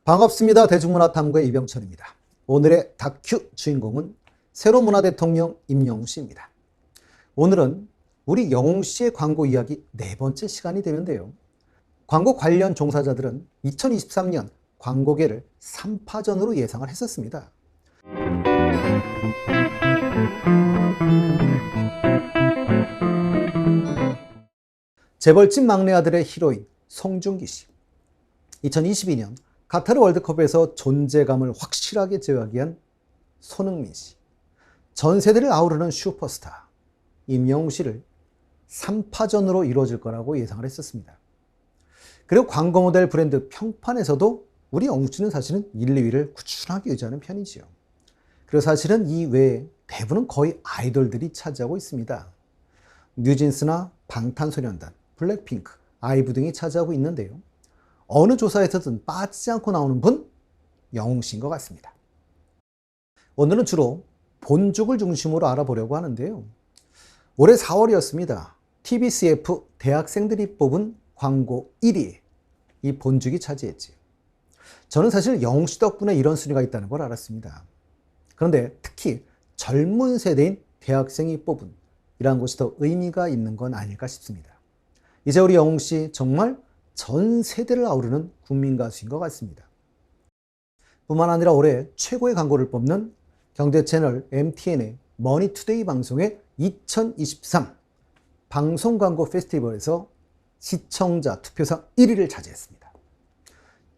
반갑습니다. 대중문화탐구의 이병철입니다. 오늘의 다큐 주인공은 새로 문화대통령 임영웅 씨입니다. 오늘은 우리 영웅 씨의 광고 이야기 네 번째 시간이 되는데요. 광고 관련 종사자들은 2023년 광고계를 3파전으로 예상을 했었습니다. 재벌집 막내 아들의 히로인 송중기 씨. 2022년 카타르 월드컵에서 존재감을 확실하게 제어하기 손흥민 씨. 전 세대를 아우르는 슈퍼스타 임영웅 씨를 3파전으로 이루어질 거라고 예상을 했었습니다. 그리고 광고 모델 브랜드 평판에서도 우리 영웅 씨는 사실은 1, 2위를 꾸준하게 유지하는 편이지요. 그리고 사실은 이 외에 대부분은 거의 아이돌들이 차지하고 있습니다. 뉴진스나 방탄소년단, 블랙핑크, 아이브 등이 차지하고 있는데요. 어느 조사에서든 빠지지 않고 나오는 분, 영웅 씨인 것 같습니다. 오늘은 주로 본죽을 중심으로 알아보려고 하는데요. 올해 4월이었습니다. TBCF 대학생들이 뽑은 광고 1위, 이 본죽이 차지했지요. 저는 사실 영웅 씨 덕분에 이런 순위가 있다는 걸 알았습니다. 그런데 특히 젊은 세대인 대학생이 뽑은 이러한 것이 더 의미가 있는 건 아닐까 싶습니다. 이제 우리 영웅 씨 정말 전 세대를 아우르는 국민 가수인 것 같습니다. 뿐만 아니라 올해 최고의 광고를 뽑는 경제 채널 MTN의 머니투데이 방송의 2023 방송 광고 페스티벌에서 시청자 투표상 1위를 차지했습니다.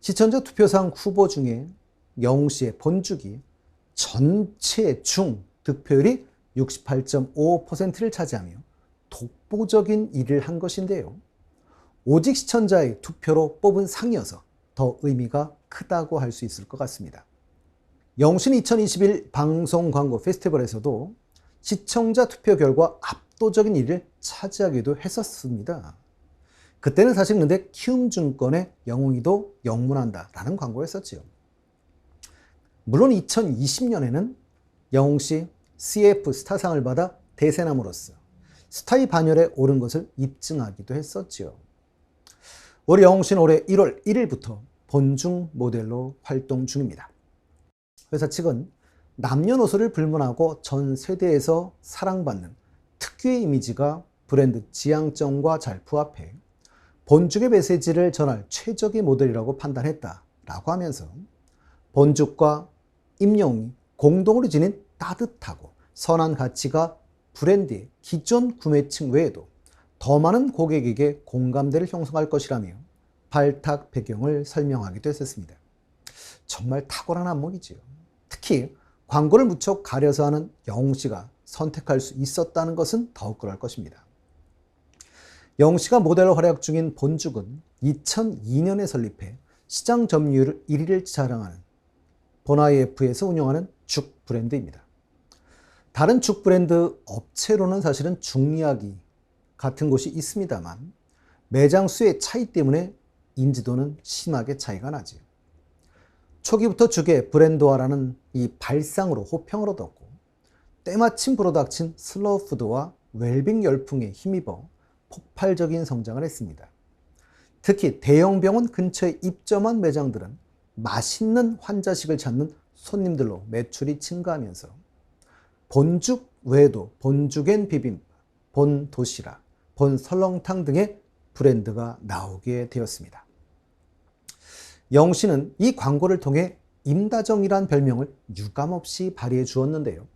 시청자 투표상 후보 중에 영웅 씨의 본죽이 전체 중 득표율이 68.5%를 차지하며 독보적인 일을 한 것인데요. 오직 시청자의 투표로 뽑은 상이어서 더 의미가 크다고 할 수 있을 것 같습니다. 영웅 씨는 2021 방송 광고 페스티벌에서도 시청자 투표 결과 압도적인 1위를 차지하기도 했었습니다. 그때는 사실 근데 키움증권의 영웅이도 영문한다라는 광고였었지요. 물론 2020년에는 영웅 씨 CF 스타상을 받아 대세남으로서 스타의 반열에 오른 것을 입증하기도 했었지요. 우리 영웅 씨는 올해 1월 1일부터 본중 모델로 활동 중입니다. 회사 측은 남녀노소를 불문하고 전 세대에서 사랑받는 특유의 이미지가 브랜드 지향점과 잘 부합해 본죽의 메시지를 전할 최적의 모델이라고 판단했다라고 하면서 본죽과 임영웅이 공동으로 지닌 따뜻하고 선한 가치가 브랜드의 기존 구매층 외에도 더 많은 고객에게 공감대를 형성할 것이라며 발탁 배경을 설명하기도 했었습니다. 정말 탁월한 안목이지요. 특히 광고를 무척 가려서 하는 영웅 씨가 선택할 수 있었다는 것은 더욱 그럴 것입니다. 영웅 씨가 모델로 활약 중인 본죽은 2002년에 설립해 시장 점유율 1위를 자랑하는 보나이F에서 운영하는 죽 브랜드입니다. 다른 죽 브랜드 업체로는 사실은 죽리하기 같은 곳이 있습니다만 매장 수의 차이 때문에 인지도는 심하게 차이가 나지요. 초기부터 죽의 브랜드화라는 이 발상으로 호평을 얻었고 때마침 불어닥친 슬로우 푸드와 웰빙 열풍에 힘입어 폭발적인 성장을 했습니다. 특히 대형 병원 근처에 입점한 매장들은 맛있는 환자식을 찾는 손님들로 매출이 증가하면서 본죽 외에도 본죽 앤 비빔밥, 본 도시락, 본 설렁탕 등의 브랜드가 나오게 되었습니다. 영웅 씨는 이 광고를 통해 임다정이란 별명을 유감없이 발휘해 주었는데요.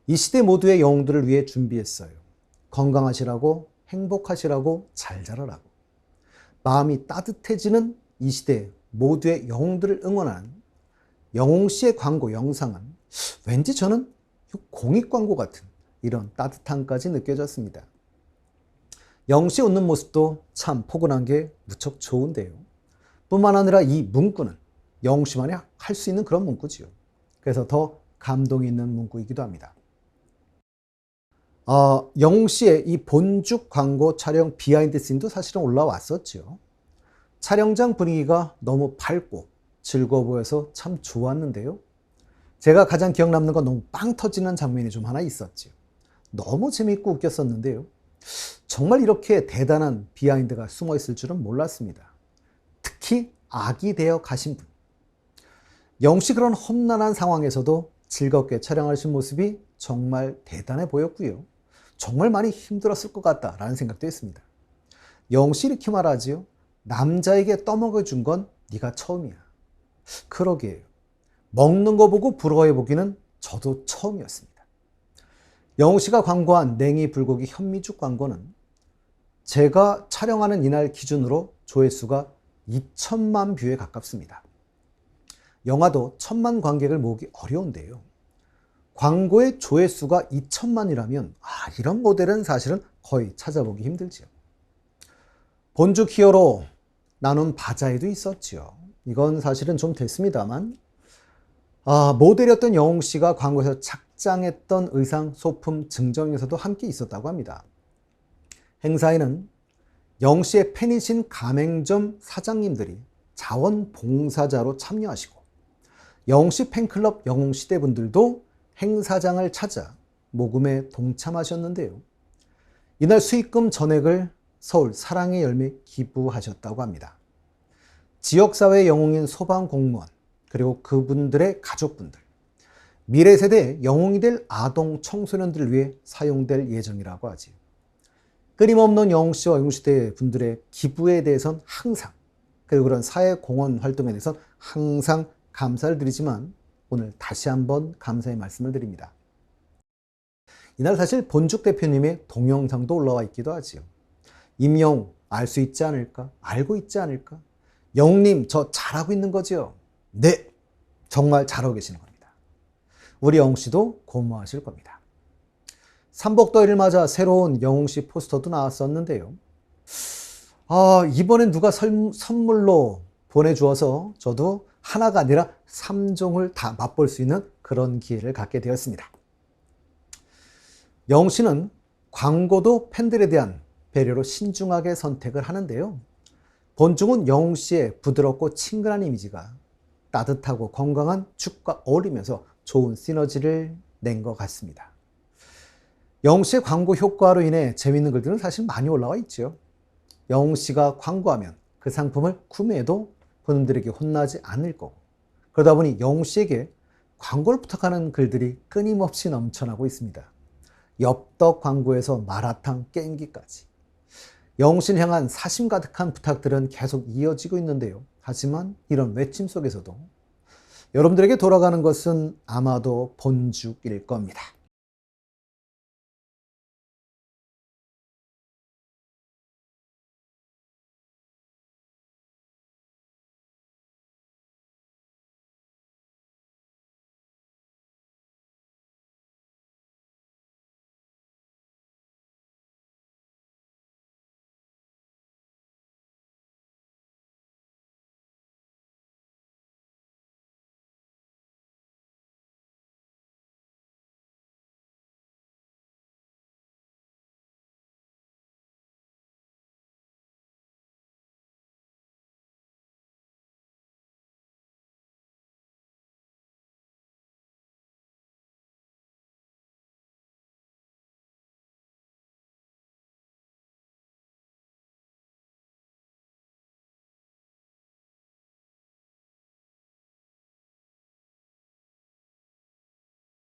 이 시대 모두의 영웅들을 위해 준비했어요. 건강하시라고, 행복하시라고, 잘 자라라고. 마음이 따뜻해지는 이 시대 모두의 영웅들을 응원하는 영웅 씨의 광고 영상은 왠지 저는 공익 광고 같은 이런 따뜻함까지 느껴졌습니다. 영웅 씨 웃는 모습도 참 포근한 게 무척 좋은데요. 뿐만 아니라 이 문구는 영웅 씨만이 할 수 있는 그런 문구지요. 그래서 더 감동이 있는 문구이기도 합니다. 영웅 씨의 이 본죽 광고 촬영 비하인드 씬도 사실은 올라왔었죠. 촬영장 분위기가 너무 밝고 즐거워 보여서 참 좋았는데요. 제가 가장 기억 남는 건 너무 빵 터지는 장면이 좀 하나 있었죠. 너무 재밌고 웃겼었는데요. 정말 이렇게 대단한 비하인드가 숨어 있을 줄은 몰랐습니다. 특히 아기 되어 가신 분, 영씨 그런 험난한 상황에서도 즐겁게 촬영하신 모습이 정말 대단해 보였고요. 정말 많이 힘들었을 것 같다라는 생각도 했습니다. 영씨 이렇게 말하지요. 남자에게 떠먹여준 건 네가 처음이야. 그러게요. 먹는 거 보고 부러워해보기는 저도 처음이었습니다. 영씨가 광고한 냉이 불고기 현미죽 광고는 제가 촬영하는 이날 기준으로 조회수가 2천만 뷰에 가깝습니다. 영화도 1,000만 관객을 모으기 어려운데요. 광고의 조회수가 2천만이라면 이런 모델은 사실은 거의 찾아보기 힘들지요. 본죽 히어로 나눈 바자회도 있었지요. 이건 사실은 좀 됐습니다만 모델이었던 영웅씨가 광고에서 착장했던 의상, 소품, 증정에서도 함께 있었다고 합니다. 행사에는 영씨의 팬이신 가맹점 사장님들이 자원봉사자로 참여하시고 영씨 팬클럽 영웅시대 분들도 행사장을 찾아 모금에 동참하셨는데요. 이날 수익금 전액을 서울 사랑의 열매 기부하셨다고 합니다. 지역사회 영웅인 소방공무원 그리고 그분들의 가족분들, 미래 세대 영웅이 될 아동 청소년들을 위해 사용될 예정이라고 하지. 끊임없는 영웅씨와 영웅시대 분들의 기부에 대해선 항상, 그리고 그런 사회공헌 활동에 대해선 항상 감사를 드리지만 오늘 다시 한번 감사의 말씀을 드립니다. 이날 사실 본죽 대표님의 동영상도 올라와 있기도 하지요. 임영웅 알 수 있지 않을까? 알고 있지 않을까? 영웅님 저 잘하고 있는 거죠? 네, 정말 잘하고 계시는 겁니다. 우리 영웅씨도 고마워하실 겁니다. 삼복더위를 맞아 새로운 영웅씨 포스터도 나왔었는데요. 이번엔 누가 선물로 보내주어서 저도 하나가 아니라 3종을 다 맛볼 수 있는 그런 기회를 갖게 되었습니다. 영웅씨는 광고도 팬들에 대한 배려로 신중하게 선택을 하는데요. 본죽은 영웅씨의 부드럽고 친근한 이미지가 따뜻하고 건강한 죽과 어울리면서 좋은 시너지를 낸 것 같습니다. 영웅씨의 광고 효과로 인해 재미있는 글들은 사실 많이 올라와 있죠. 영웅씨가 광고하면 그 상품을 구매해도 본인들에게 혼나지 않을 거고, 그러다 보니 영웅씨에게 광고를 부탁하는 글들이 끊임없이 넘쳐나고 있습니다. 엽떡 광고에서 마라탕 게임기까지 영웅씨를 향한 사심 가득한 부탁들은 계속 이어지고 있는데요. 하지만 이런 외침 속에서도 여러분들에게 돌아가는 것은 아마도 본죽일 겁니다.